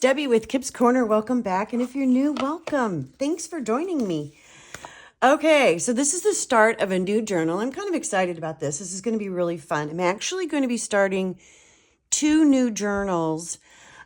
Debbie with Kip's Corner. Welcome back. And if you're new, welcome. Thanks for joining me. Okay, so this is the start of a new journal. I'm kind of excited about this. This is going to be really fun. I'm actually going to be starting 2 new journals,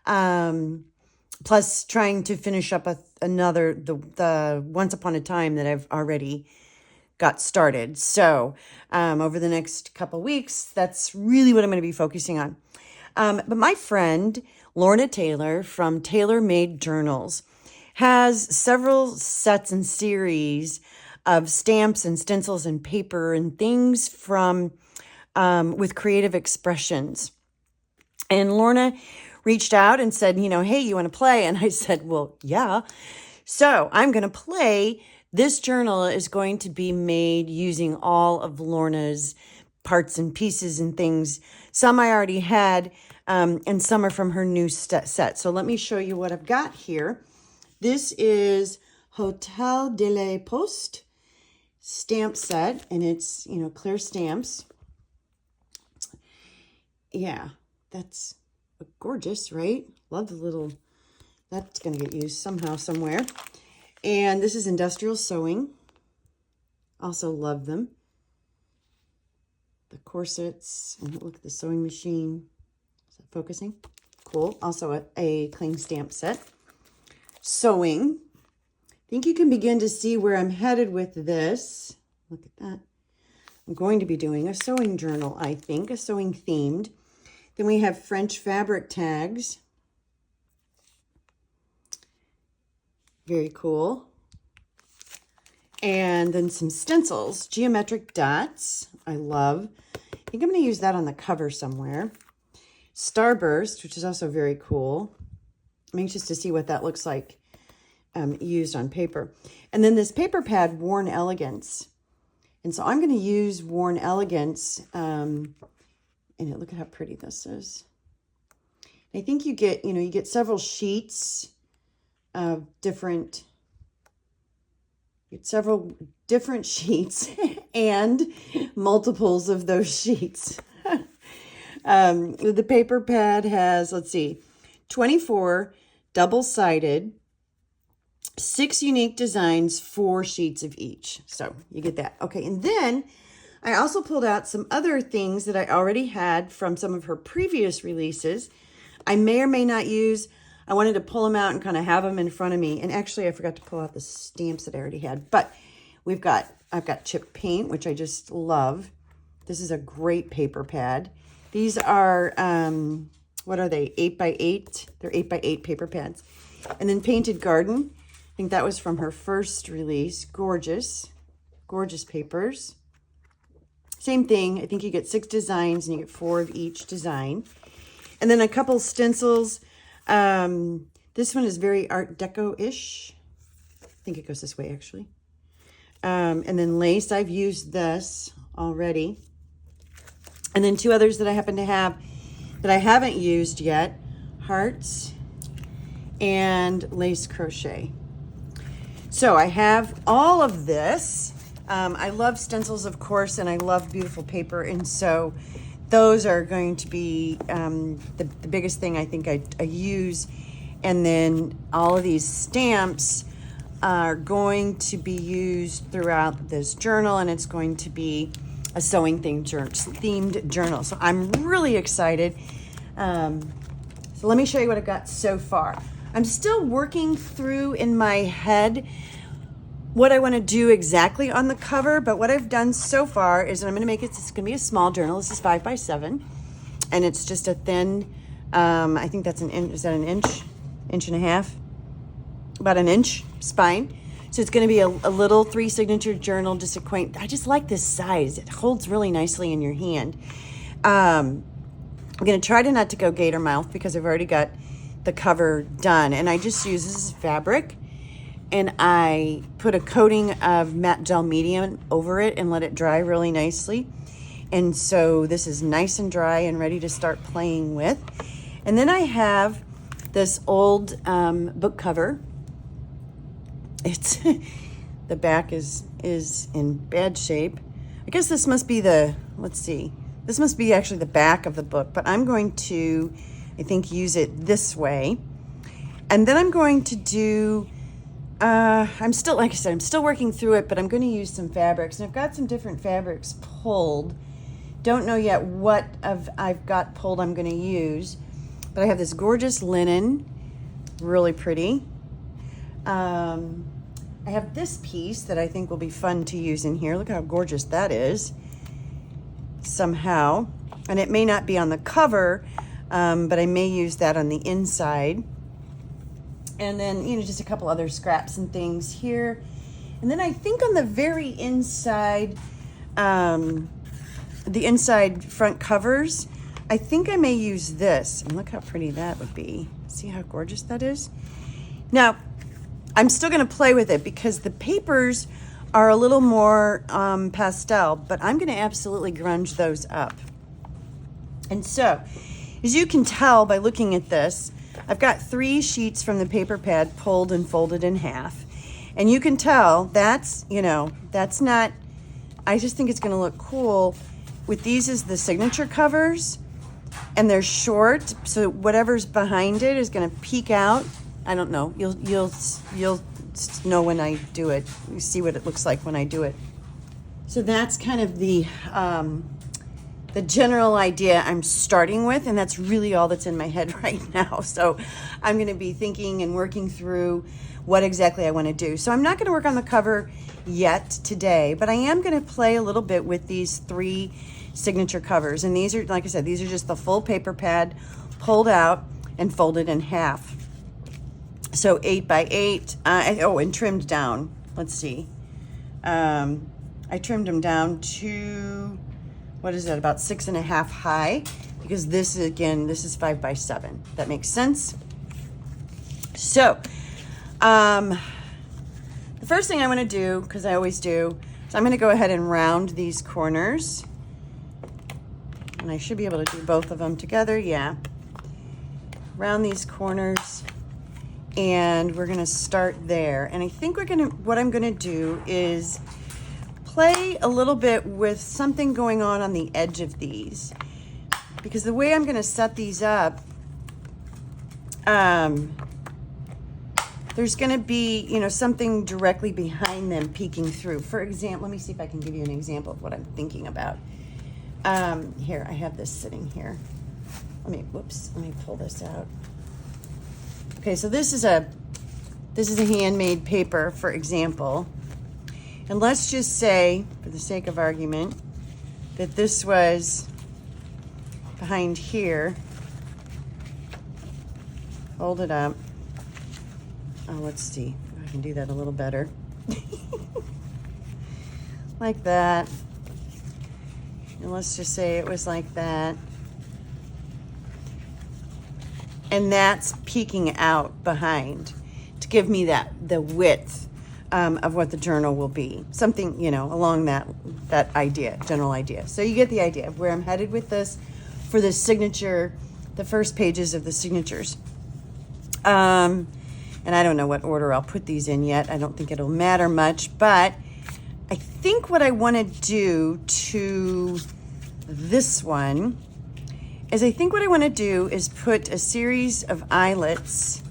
plus trying to finish up another, the Once Upon a Time that I've already got started. So over the next couple weeks, that's really what I'm going to be focusing on. But my friend, Lorna Taylor from Taylor Made Journals, has several sets and series of stamps and stencils and paper and things from with creative expressions. And Lorna reached out and said, hey, you want to play? And I said, well, yeah. So I'm going to play. This journal is going to be made using all of Lorna's parts and pieces and things. Some I already had, and some are from her new set. So let me show you what I've got here. This is Hotel de la Poste stamp set, and it's, clear stamps. Yeah, that's gorgeous, right? Love the little, that's going to get used somehow, somewhere. And this is industrial sewing. Also love them. The corsets, and look at the sewing machine. Is that focusing? Cool. Also a cling stamp set. Sewing. I think you can begin to see where I'm headed with this. Look at that. I'm going to be doing a sewing journal, I think, a sewing themed. Then we have French fabric tags. Very cool. And then some stencils, geometric dots. I love. I think I'm going to use that on the cover somewhere. Starburst, which is also very cool. I'm anxious to see what that looks like used on paper. And then this paper pad, Worn Elegance. And so I'm going to use Worn Elegance. And look at how pretty this is. I think you get several sheets of different sheets and multiples of those sheets. The paper pad has, 24 double-sided, 6 unique designs, 4 sheets of each. So you get that. Okay, and then I also pulled out some other things that I already had from some of her previous releases. I may or may not use. I wanted to pull them out and kind of have them in front of me. And actually, I forgot to pull out the stamps that I already had. But I've got chip paint, which I just love. This is a great paper pad. These are, what are they? 8x8. They're 8x8 paper pads. And then Painted Garden. I think that was from her first release. Gorgeous. Gorgeous papers. Same thing. I think you get 6 designs and you get 4 of each design. And then a couple stencils. This one is very Art Deco-ish. I think it goes this way, actually. And then lace. I've used this already. And then 2 others that I happen to have that I haven't used yet. Hearts and lace crochet. So I have all of this. I love stencils, of course, and I love beautiful paper. And so those are going to be the biggest thing I think I use. And then all of these stamps are going to be used throughout this journal, and it's going to be a sewing themed journal. So I'm really excited. So let me show you what I've got so far. I'm still working through in my head what I want to do exactly on the cover, but what I've done so far is I'm going to make it, it's going to be a small journal. This is 5x7, and it's just a thin, I think that's an inch, is that an inch and a half? About an inch spine. So it's going to be a little 3 signature journal, just a quaint, I just like this size. It holds really nicely in your hand. I'm going to try to not to go gator mouth because I've already got the cover done, and I just use, this is fabric, and I put a coating of matte gel medium over it and let it dry really nicely. And so this is nice and dry and ready to start playing with. And then I have this old book cover. It's the back is in bad shape. I guess this must be this must be actually the back of the book, but I'm going to, I think, use it this way. And then I'm going to do, I'm still, like I said, I'm still working through it, but I'm going to use some fabrics. And I've got some different fabrics pulled. Don't know yet what I've got pulled I'm going to use. But I have this gorgeous linen, really pretty. I have this piece that I think will be fun to use in here. Look how gorgeous that is. Somehow. And it may not be on the cover, but I may use that on the inside. And then, you know, just a couple other scraps and things here. And then I think on the very inside, the inside front covers, I think I may use this. And look how pretty that would be. See how gorgeous that is? Now, I'm still going to play with it because the papers are a little more pastel, but I'm going to absolutely grunge those up. And so, as you can tell by looking at this, I've got 3 sheets from the paper pad pulled and folded in half. And you can tell that's, you know, that's not, I just think it's going to look cool with these as the signature covers. And they're short, so whatever's behind it is going to peek out. I don't know. You'll know when I do it. You see what it looks like when I do it. So that's kind of the general idea I'm starting with, and that's really all that's in my head right now. So I'm going to be thinking and working through what exactly I want to do. So I'm not going to work on the cover yet today, but I am going to play a little bit with these 3 signature covers. And these are, like I said, these are just the full paper pad pulled out and folded in half. So 8 by 8, and trimmed down. Let's see. I trimmed them down to, what is that, about 6.5 high, because this is, again, this is 5 by 7. That makes sense. So, the first thing I want to do, because I always do, is I'm going to go ahead and round these corners. And I should be able to do both of them together, yeah. Round these corners, and we're going to start there. And I think what I'm going to do is play a little bit with something going on the edge of these, because the way I'm going to set these up, there's going to be, you know, something directly behind them peeking through. For example, let me see if I can give you an example of what I'm thinking about. Here, I have this sitting here. Let me pull this out. Okay, so this is a handmade paper, for example. And let's just say, for the sake of argument, that this was behind here. Hold it up. Oh, let's see if I can do that a little better. Like that. And let's just say it was like that. And that's peeking out behind to give me the width of what the journal will be. Something, you know, along that idea, general idea. So you get the idea of where I'm headed with this for the signature, the first pages of the signatures. And I don't know what order I'll put these in yet. I don't think it'll matter much, but I think what I want to do to this one is put a series of eyelets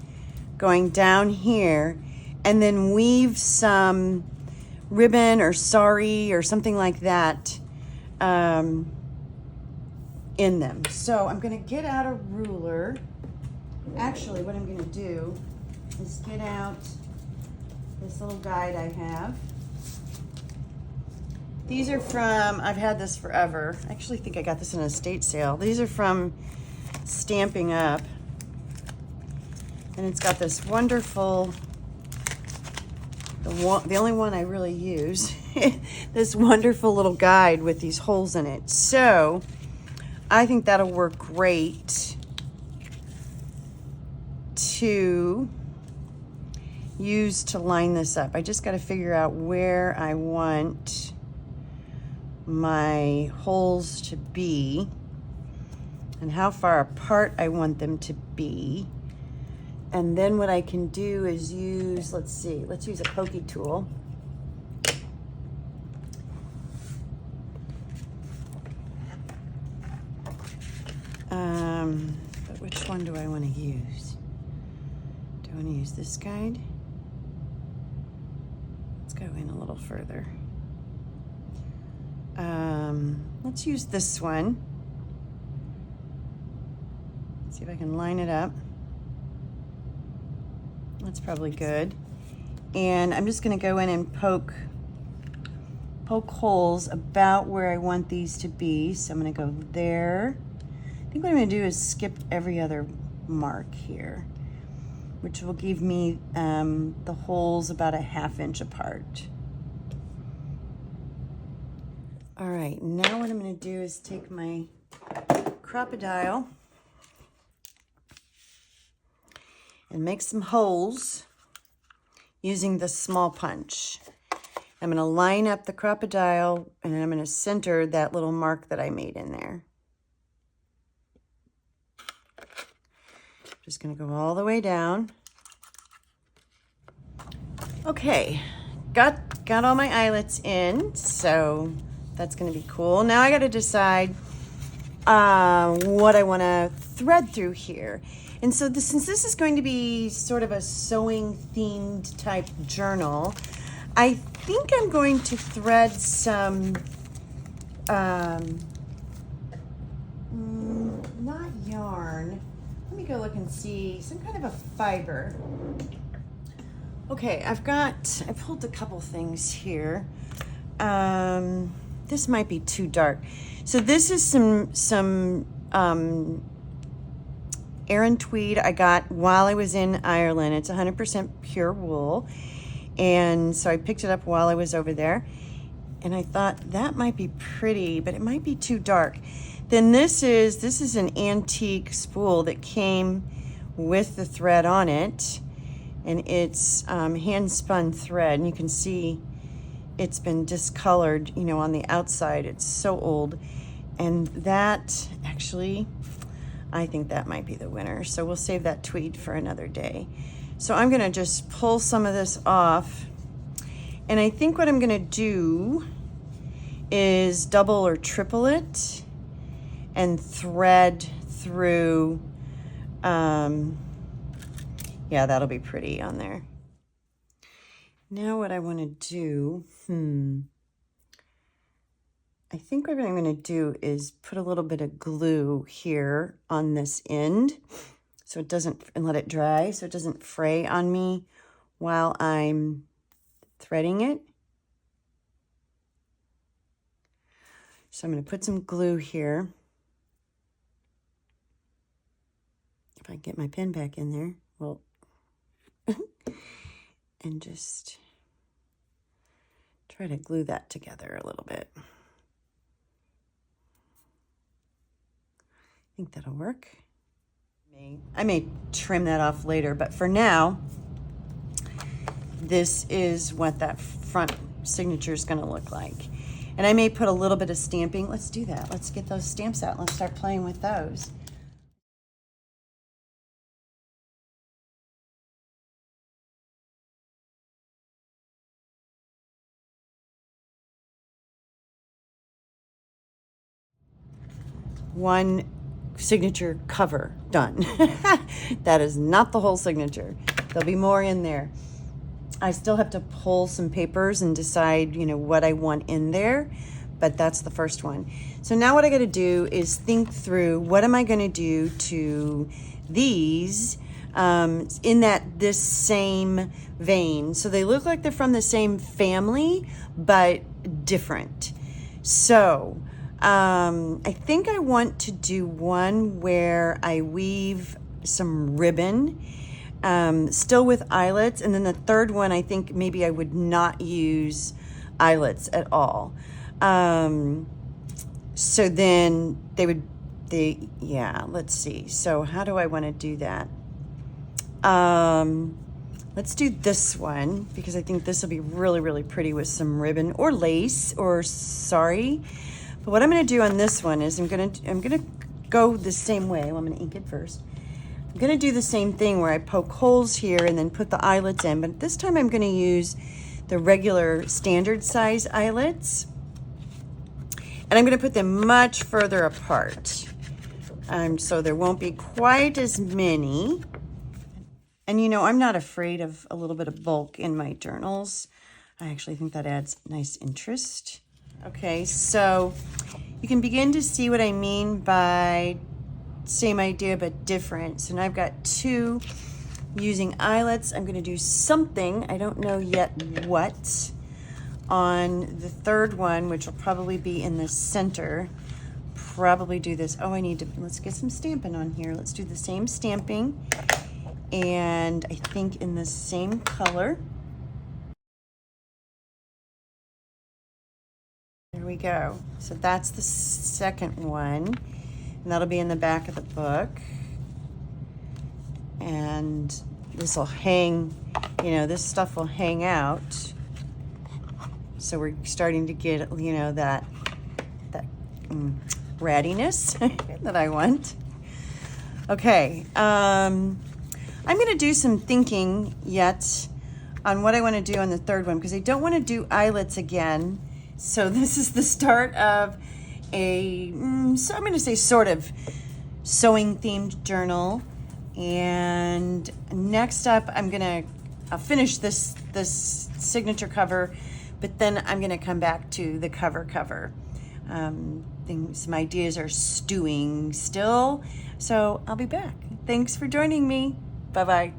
going down here and then weave some ribbon or sari or something like that in them. So I'm going to get out a ruler. Actually, what I'm going to do is get out this little guide I have. These are from, I've had this forever. I actually think I got this in an estate sale. These are from Stamping Up. And it's got this wonderful, the only one I really use, this wonderful little guide with these holes in it. So I think that'll work great to use to line this up. I just got to figure out where I want my holes to be and how far apart I want them to be. And then what I can do is use, let's use a pokey tool. But which one do I want to use? Do going to use this guide. Let's go in a little further. Let's use this one. See if I can line it up. That's probably good. And I'm just going to go in and poke holes about where I want these to be. So I'm going to go there. I think what I'm going to do is skip every other mark here, which will give me the holes about a 1/2 inch apart. All right, now what I'm going to do is take my crocodile and make some holes using the small punch. I'm going to line up the crocodile and then I'm going to center that little mark that I made in there. Just going to go all the way down. Okay, got all my eyelets in, so that's going to be cool. Now I got to decide what I want to thread through here. And so since this is going to be sort of a sewing themed type journal, I think I'm going to thread some, not yarn. Let me go look and see, some kind of a fiber. Okay, I pulled a couple things here. This might be too dark. So this is some Aran tweed I got while I was in Ireland. It's 100% pure wool. And so I picked it up while I was over there. And I thought that might be pretty, but it might be too dark. Then this is an antique spool that came with the thread on it. And it's hand spun thread. And you can see it's been discolored, you know, on the outside. It's so old. And that actually, I think that might be the winner. So we'll save that tweed for another day. So I'm gonna just pull some of this off. And I think what I'm gonna do is double or triple it and thread through, yeah, that'll be pretty on there. Now what I wanna do, I think what I'm going to do is put a little bit of glue here on this end so it doesn't, and let it dry so it doesn't fray on me while I'm threading it. So I'm going to put some glue here. If I get my pen back in there, well, and just try to glue that together a little bit. I think that'll work. I may trim that off later, but for now, this is what that front signature is going to look like. And I may put a little bit of stamping. Let's do that. Let's get those stamps out. Let's start playing with those. One signature cover done. That is not the whole signature. There'll be more in there. I still have to pull some papers and decide, you know, what I want in there, but that's the first one. So now what I got to do is think through what am I going to do to these in this same vein. So they look like they're from the same family, but different. So I think I want to do one where I weave some ribbon, still with eyelets. And then the third one, I think maybe I would not use eyelets at all. So then yeah, let's see. So how do I want to do that? Let's do this one because I think this will be really, really pretty with some ribbon or lace or sari. But what I'm going to do on this one is I'm going to go the same way. Well, I'm going to ink it first. I'm going to do the same thing where I poke holes here and then put the eyelets in. But this time I'm going to use the regular standard size eyelets. And I'm going to put them much further apart. So there won't be quite as many. And you know, I'm not afraid of a little bit of bulk in my journals. I actually think that adds nice interest. Okay, so you can begin to see what I mean by same idea but different. So now I've got 2 using eyelets. I'm going to do something, I don't know yet what, on the third one, which will probably be in the center. Probably do this. Oh, let's get some stamping on here. Let's do the same stamping. And I think in the same color. There we go. So that's the second one. And that'll be in the back of the book. And this will hang, you know, this stuff will hang out. So we're starting to get, you know, that rattiness that I want. Okay. I'm going to do some thinking yet on what I want to do on the third one, because I don't want to do eyelets again. So this is the start of so I'm going to say sort of sewing themed journal. And next up, I'll finish this signature cover, but then I'm going to come back to the cover. Some ideas are stewing still, so I'll be back. Thanks for joining me. Bye-bye.